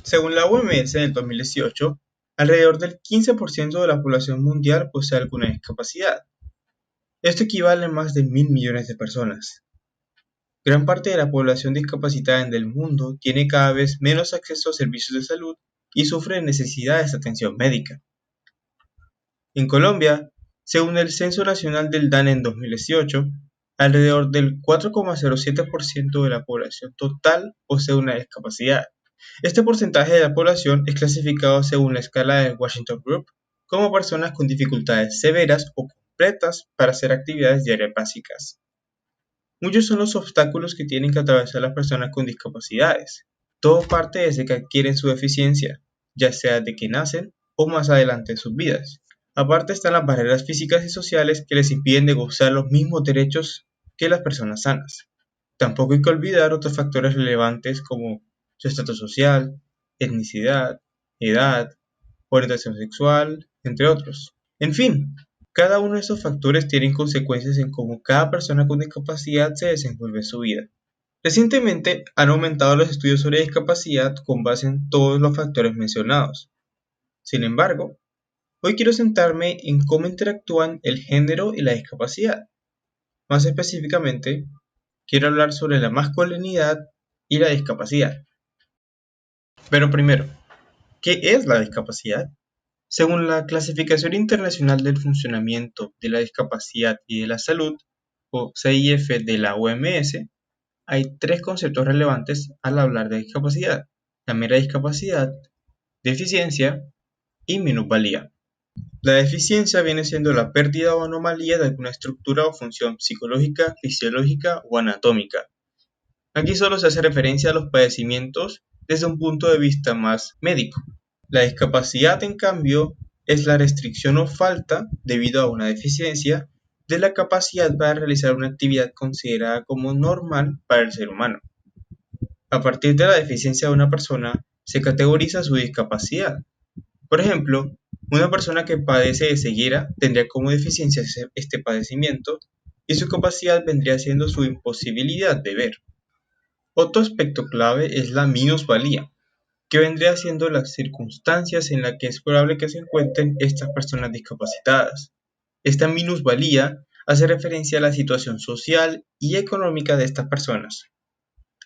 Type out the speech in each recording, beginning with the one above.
Según la OMS en el 2018, alrededor del 15% de la población mundial posee alguna discapacidad. Esto equivale a más de 1.000 millones de personas. Gran parte de la población discapacitada en el mundo tiene cada vez menos acceso a servicios de salud y sufre de necesidades de atención médica. En Colombia, según el Censo Nacional del DANE en 2018, alrededor del 4,07% de la población total posee una discapacidad. Este porcentaje de la población es clasificado según la escala de Washington Group como personas con dificultades severas o completas para hacer actividades diarias básicas. Muchos son los obstáculos que tienen que atravesar las personas con discapacidades. Todo parte desde que adquieren su deficiencia, ya sea de que nacen o más adelante en sus vidas. Aparte están las barreras físicas y sociales que les impiden de gozar los mismos derechos que las personas sanas. Tampoco hay que olvidar otros factores relevantes como su estatus social, etnicidad, edad, orientación sexual, entre otros. En fin, cada uno de estos factores tienen consecuencias en cómo cada persona con discapacidad se desenvuelve en su vida. Recientemente han aumentado los estudios sobre discapacidad con base en todos los factores mencionados. Sin embargo, hoy quiero centrarme en cómo interactúan el género y la discapacidad. Más específicamente, quiero hablar sobre la masculinidad y la discapacidad. Pero primero, ¿qué es la discapacidad? Según la Clasificación Internacional del Funcionamiento de la Discapacidad y de la Salud, o CIF de la OMS, hay tres conceptos relevantes al hablar de discapacidad: la mera discapacidad, deficiencia y minusvalía. La deficiencia viene siendo la pérdida o anomalía de alguna estructura o función psicológica, fisiológica o anatómica. Aquí solo se hace referencia a los padecimientos desde un punto de vista más médico. La discapacidad, en cambio, es la restricción o falta, debido a una deficiencia, de la capacidad para realizar una actividad considerada como normal para el ser humano. A partir de la deficiencia de una persona, se categoriza su discapacidad. Por ejemplo, una persona que padece de ceguera tendría como deficiencia este padecimiento y su capacidad vendría siendo su imposibilidad de ver. Otro aspecto clave es la minusvalía, que vendría siendo las circunstancias en las que es probable que se encuentren estas personas discapacitadas. Esta minusvalía hace referencia a la situación social y económica de estas personas.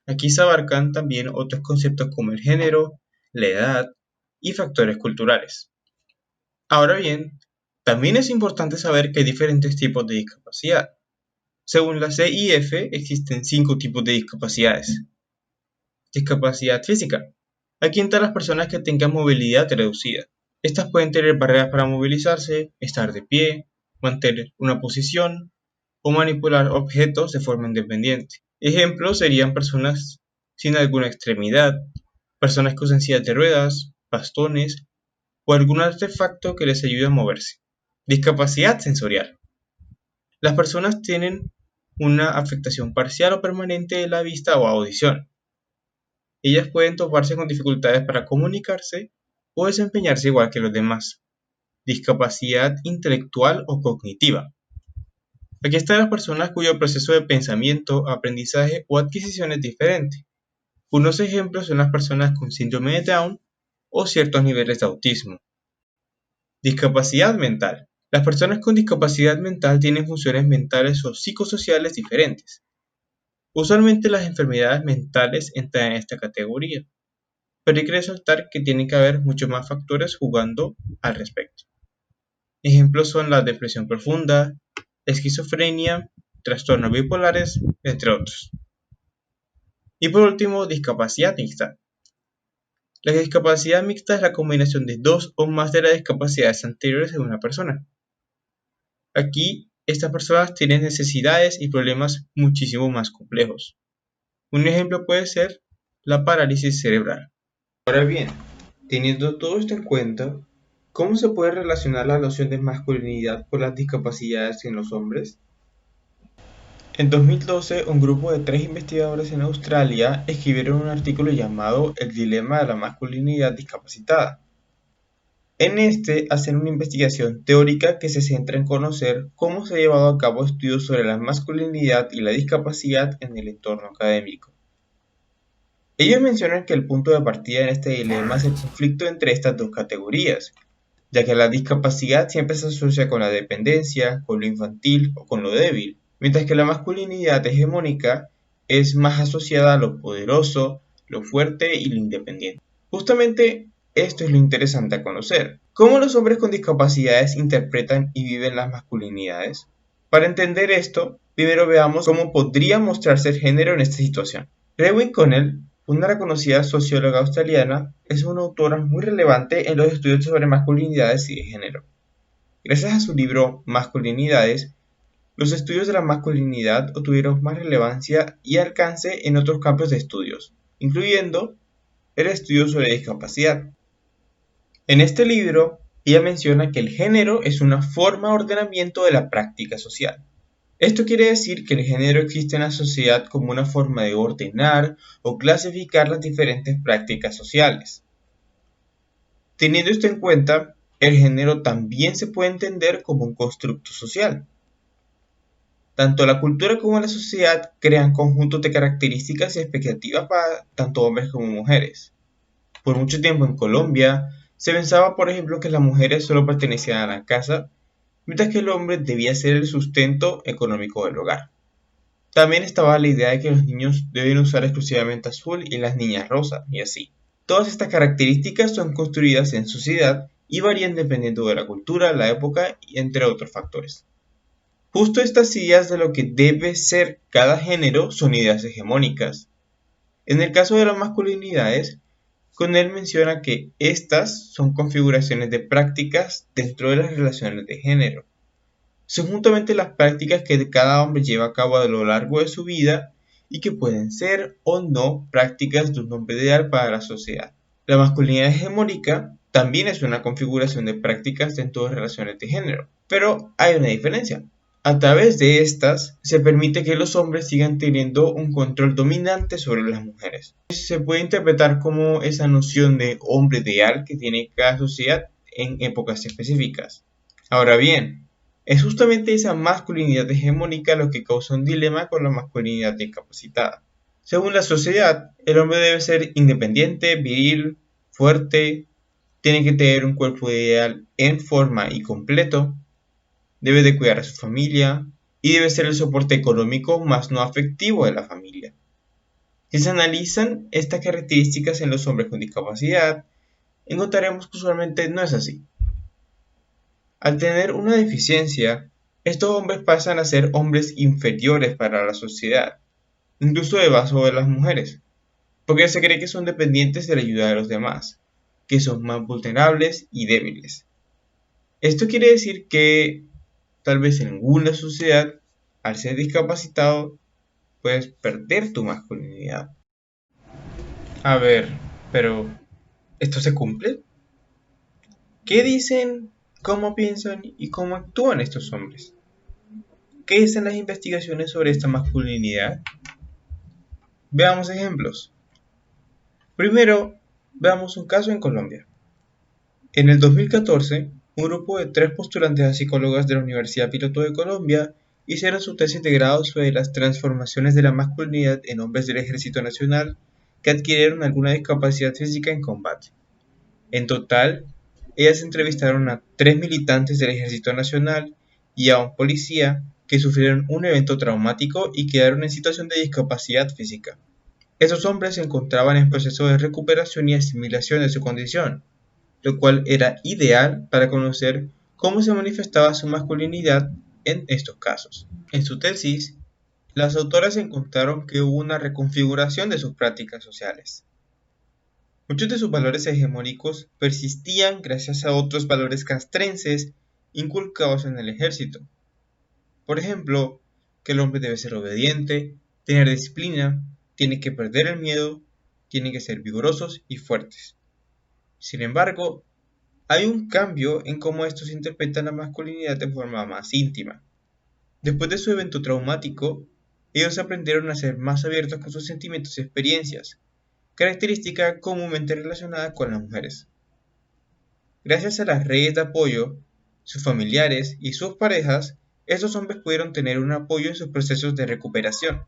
Aquí se abarcan también otros conceptos como el género, la edad y factores culturales. Ahora bien, también es importante saber que hay diferentes tipos de discapacidad. Según la CIF, existen 5 tipos de discapacidades. Discapacidad física. Aquí entran las personas que tengan movilidad reducida. Estas pueden tener barreras para movilizarse, estar de pie, mantener una posición o manipular objetos de forma independiente. Ejemplos serían personas sin alguna extremidad, personas que usan sillas de ruedas, bastones o algún artefacto que les ayude a moverse. Discapacidad sensorial. Las personas tienen una afectación parcial o permanente de la vista o audición. Ellas pueden toparse con dificultades para comunicarse o desempeñarse igual que los demás. Discapacidad intelectual o cognitiva. Aquí están las personas cuyo proceso de pensamiento, aprendizaje o adquisición es diferente. Unos ejemplos son las personas con síndrome de Down o ciertos niveles de autismo. Discapacidad mental. Las personas con discapacidad mental tienen funciones mentales o psicosociales diferentes. Usualmente las enfermedades mentales entran en esta categoría, pero hay que resaltar que tiene que haber muchos más factores jugando al respecto. Ejemplos son la depresión profunda, esquizofrenia, trastornos bipolares, entre otros. Y por último, discapacidad mixta. La discapacidad mixta es la combinación de dos o más de las discapacidades anteriores en una persona. Aquí, estas personas tienen necesidades y problemas muchísimo más complejos. Un ejemplo puede ser la parálisis cerebral. Ahora bien, teniendo todo esto en cuenta, ¿cómo se puede relacionar la noción de masculinidad con las discapacidades en los hombres? En 2012, un grupo de 3 investigadores en Australia escribieron un artículo llamado El dilema de la masculinidad discapacitada. En este hacen una investigación teórica que se centra en conocer cómo se han llevado a cabo estudios sobre la masculinidad y la discapacidad en el entorno académico. Ellos mencionan que el punto de partida en este dilema es el conflicto entre estas dos categorías, ya que la discapacidad siempre se asocia con la dependencia, con lo infantil o con lo débil, mientras que la masculinidad hegemónica es más asociada a lo poderoso, lo fuerte y lo independiente. Justamente esto es lo interesante a conocer. ¿Cómo los hombres con discapacidades interpretan y viven las masculinidades? Para entender esto, primero veamos cómo podría mostrarse el género en esta situación. Rewin Connell, una reconocida socióloga australiana, es una autora muy relevante en los estudios sobre masculinidades y de género. Gracias a su libro Masculinidades, los estudios de la masculinidad obtuvieron más relevancia y alcance en otros campos de estudios, incluyendo el estudio sobre discapacidad. En este libro, ella menciona que el género es una forma de ordenamiento de la práctica social. Esto quiere decir que el género existe en la sociedad como una forma de ordenar o clasificar las diferentes prácticas sociales. Teniendo esto en cuenta, el género también se puede entender como un constructo social. Tanto la cultura como la sociedad crean conjuntos de características y expectativas para tanto hombres como mujeres. Por mucho tiempo en Colombia, se pensaba, por ejemplo, que las mujeres solo pertenecían a la casa, mientras que el hombre debía ser el sustento económico del hogar. También estaba la idea de que los niños deben usar exclusivamente azul y las niñas rosa, y así. Todas estas características son construidas en sociedad y varían dependiendo de la cultura, la época y entre otros factores. Justo estas ideas de lo que debe ser cada género son ideas hegemónicas. En el caso de las masculinidades, Connell menciona que estas son configuraciones de prácticas dentro de las relaciones de género. Son justamente las prácticas que cada hombre lleva a cabo a lo largo de su vida y que pueden ser o no prácticas de un hombre ideal para la sociedad. La masculinidad hegemónica también es una configuración de prácticas dentro de relaciones de género, pero hay una diferencia. A través de estas, se permite que los hombres sigan teniendo un control dominante sobre las mujeres. Se puede interpretar como esa noción de hombre ideal que tiene cada sociedad en épocas específicas. Ahora bien, es justamente esa masculinidad hegemónica lo que causa un dilema con la masculinidad discapacitada. Según la sociedad, el hombre debe ser independiente, viril, fuerte, tiene que tener un cuerpo ideal en forma y completo, debe de cuidar a su familia y debe ser el soporte económico más no afectivo de la familia. Si se analizan estas características en los hombres con discapacidad, encontraremos que usualmente no es así. Al tener una deficiencia, estos hombres pasan a ser hombres inferiores para la sociedad, incluso debajo de las mujeres, porque se cree que son dependientes de la ayuda de los demás, que son más vulnerables y débiles. Esto quiere decir que tal vez en alguna sociedad, al ser discapacitado, puedes perder tu masculinidad. A ver, pero ¿esto se cumple? ¿Qué dicen, cómo piensan y cómo actúan estos hombres? ¿Qué dicen las investigaciones sobre esta masculinidad? Veamos ejemplos. Primero, veamos un caso en Colombia. En el 2014, un grupo de 3 postulantes a psicólogas de la Universidad Piloto de Colombia hicieron su tesis de grado sobre las transformaciones de la masculinidad en hombres del Ejército Nacional que adquirieron alguna discapacidad física en combate. En total, ellas entrevistaron a 3 militantes del Ejército Nacional y a un policía que sufrieron un evento traumático y quedaron en situación de discapacidad física. Estos hombres se encontraban en proceso de recuperación y asimilación de su condición, lo cual era ideal para conocer cómo se manifestaba su masculinidad en estos casos. En su tesis, las autoras encontraron que hubo una reconfiguración de sus prácticas sociales. Muchos de sus valores hegemónicos persistían gracias a otros valores castrenses inculcados en el ejército. Por ejemplo, que el hombre debe ser obediente, tener disciplina, tiene que perder el miedo, tienen que ser vigorosos y fuertes. Sin embargo, hay un cambio en cómo estos interpretan la masculinidad de forma más íntima. Después de su evento traumático, ellos aprendieron a ser más abiertos con sus sentimientos y experiencias, característica comúnmente relacionada con las mujeres. Gracias a las redes de apoyo, sus familiares y sus parejas, estos hombres pudieron tener un apoyo en sus procesos de recuperación.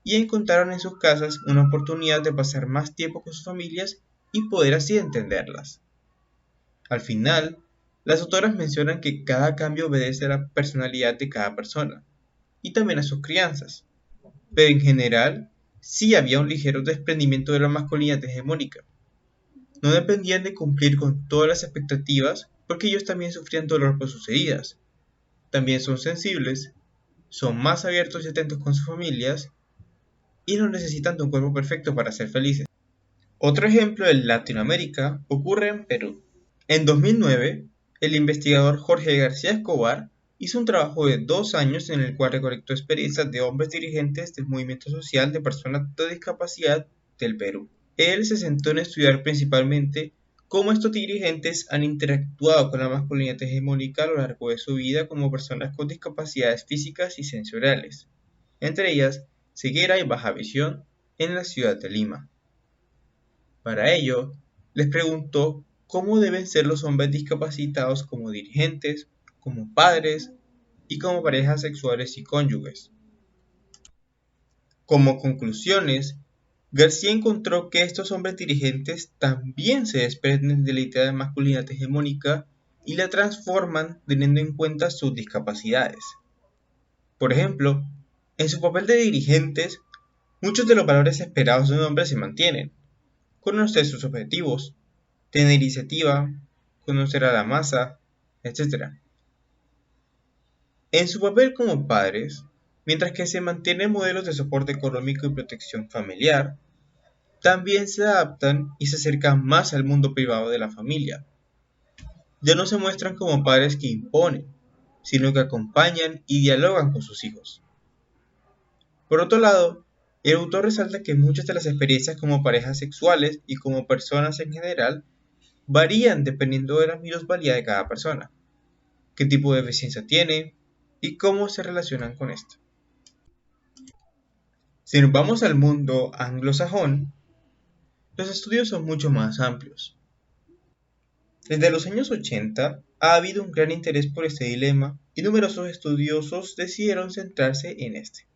y encontraron en sus casas una oportunidad de pasar más tiempo con sus familias y poder así entenderlas. Al final, las autoras mencionan que cada cambio obedece a la personalidad de cada persona y también a sus crianzas, pero en general sí había un ligero desprendimiento de la masculinidad hegemónica. No dependían de cumplir con todas las expectativas porque ellos también sufrían dolor por sus heridas. También son sensibles, son más abiertos y atentos con sus familias y no necesitan de un cuerpo perfecto para ser felices. Otro ejemplo en Latinoamérica ocurre en Perú. En 2009, el investigador Jorge García Escobar hizo un trabajo de 2 años en el cual recolectó experiencias de hombres dirigentes del movimiento social de personas de discapacidad del Perú. Él se centró en estudiar principalmente cómo estos dirigentes han interactuado con la masculinidad hegemónica a lo largo de su vida como personas con discapacidades físicas y sensoriales, entre ellas ceguera y baja visión, en la ciudad de Lima. Para ello, les preguntó cómo deben ser los hombres discapacitados como dirigentes, como padres y como parejas sexuales y cónyuges. Como conclusiones, García encontró que estos hombres dirigentes también se desprenden de la idea de masculinidad hegemónica y la transforman teniendo en cuenta sus discapacidades. Por ejemplo, en su papel de dirigentes, muchos de los valores esperados de un hombre se mantienen: conocer sus objetivos, tener iniciativa, conocer a la masa, etc. En su papel como padres, mientras que se mantienen modelos de soporte económico y protección familiar, también se adaptan y se acercan más al mundo privado de la familia. Ya no se muestran como padres que imponen, sino que acompañan y dialogan con sus hijos. Por otro lado, el autor resalta que muchas de las experiencias como parejas sexuales y como personas en general varían dependiendo de la minusvalía de cada persona, qué tipo de deficiencia tiene y cómo se relacionan con esto. Si nos vamos al mundo anglosajón, los estudios son mucho más amplios. Desde los años 80 ha habido un gran interés por este dilema y numerosos estudiosos decidieron centrarse en este.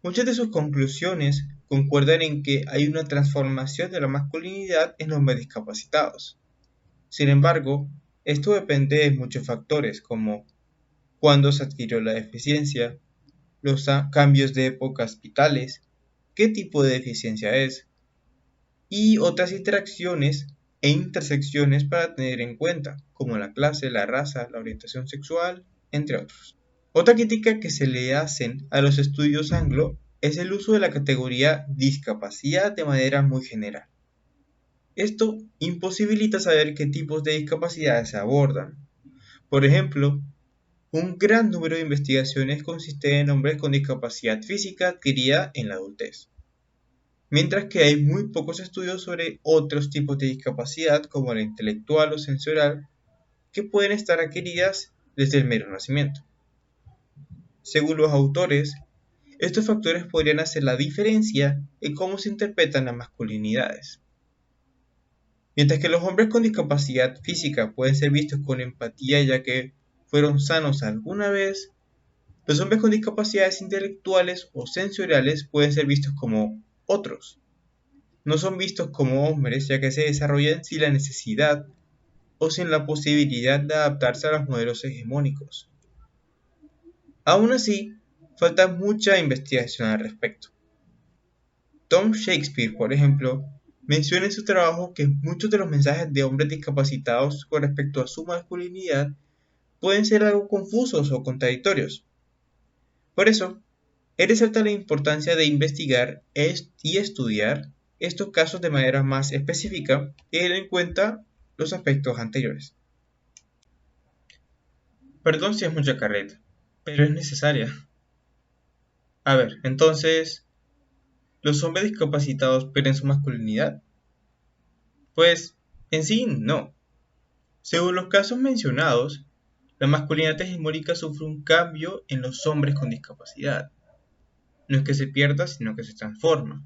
Muchas de sus conclusiones concuerdan en que hay una transformación de la masculinidad en hombres discapacitados. Sin embargo, esto depende de muchos factores como cuándo se adquirió la deficiencia, los cambios de épocas vitales, qué tipo de deficiencia es, y otras interacciones e intersecciones para tener en cuenta, como la clase, la raza, la orientación sexual, entre otros. Otra crítica que se le hacen a los estudios anglo es el uso de la categoría discapacidad de manera muy general. Esto imposibilita saber qué tipos de discapacidades se abordan. Por ejemplo, un gran número de investigaciones consiste en hombres con discapacidad física adquirida en la adultez, mientras que hay muy pocos estudios sobre otros tipos de discapacidad como la intelectual o sensorial que pueden estar adquiridas desde el mero nacimiento. Según los autores, estos factores podrían hacer la diferencia en cómo se interpretan las masculinidades. Mientras que los hombres con discapacidad física pueden ser vistos con empatía ya que fueron sanos alguna vez, los hombres con discapacidades intelectuales o sensoriales pueden ser vistos como otros. No son vistos como hombres ya que se desarrollan sin la necesidad o sin la posibilidad de adaptarse a los modelos hegemónicos. Aún así, falta mucha investigación al respecto. Tom Shakespeare, por ejemplo, menciona en su trabajo que muchos de los mensajes de hombres discapacitados con respecto a su masculinidad pueden ser algo confusos o contradictorios. Por eso, él resalta la importancia de investigar y estudiar estos casos de manera más específica y tener en cuenta los aspectos anteriores. Perdón si es mucha carreta, pero es necesaria. A ver, entonces, ¿los hombres discapacitados pierden su masculinidad? Pues, en sí, no. Según los casos mencionados, la masculinidad hegemónica sufre un cambio en los hombres con discapacidad. No es que se pierda, sino que se transforma.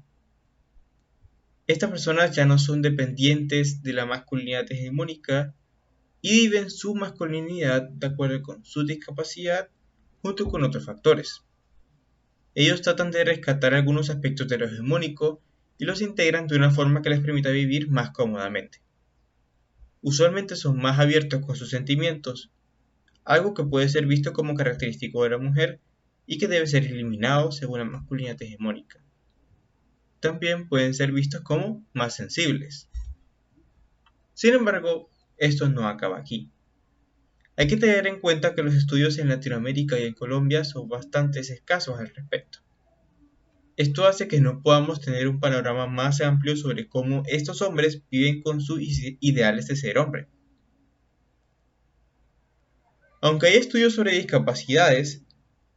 Estas personas ya no son dependientes de la masculinidad hegemónica y viven su masculinidad de acuerdo con su discapacidad junto con otros factores. Ellos tratan de rescatar algunos aspectos de lo hegemónico y los integran de una forma que les permita vivir más cómodamente. Usualmente son más abiertos con sus sentimientos, algo que puede ser visto como característico de la mujer y que debe ser eliminado según la masculinidad hegemónica. También pueden ser vistos como más sensibles. Sin embargo, esto no acaba aquí. Hay que tener en cuenta que los estudios en Latinoamérica y en Colombia son bastante escasos al respecto. Esto hace que no podamos tener un panorama más amplio sobre cómo estos hombres viven con sus ideales de ser hombre. Aunque hay estudios sobre discapacidades,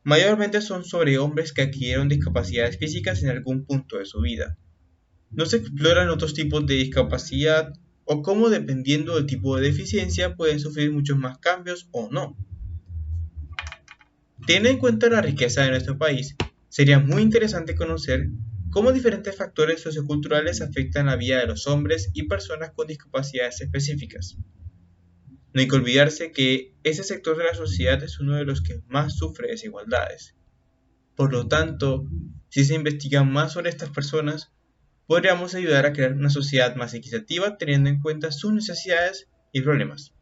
mayormente son sobre hombres que adquirieron discapacidades físicas en algún punto de su vida. No se exploran otros tipos de discapacidad o cómo, dependiendo del tipo de deficiencia, pueden sufrir muchos más cambios o no. Teniendo en cuenta la riqueza de nuestro país, sería muy interesante conocer cómo diferentes factores socioculturales afectan la vida de los hombres y personas con discapacidades específicas. No hay que olvidarse que ese sector de la sociedad es uno de los que más sufre desigualdades. Por lo tanto, si se investiga más sobre estas personas, podríamos ayudar a crear una sociedad más equitativa teniendo en cuenta sus necesidades y problemas.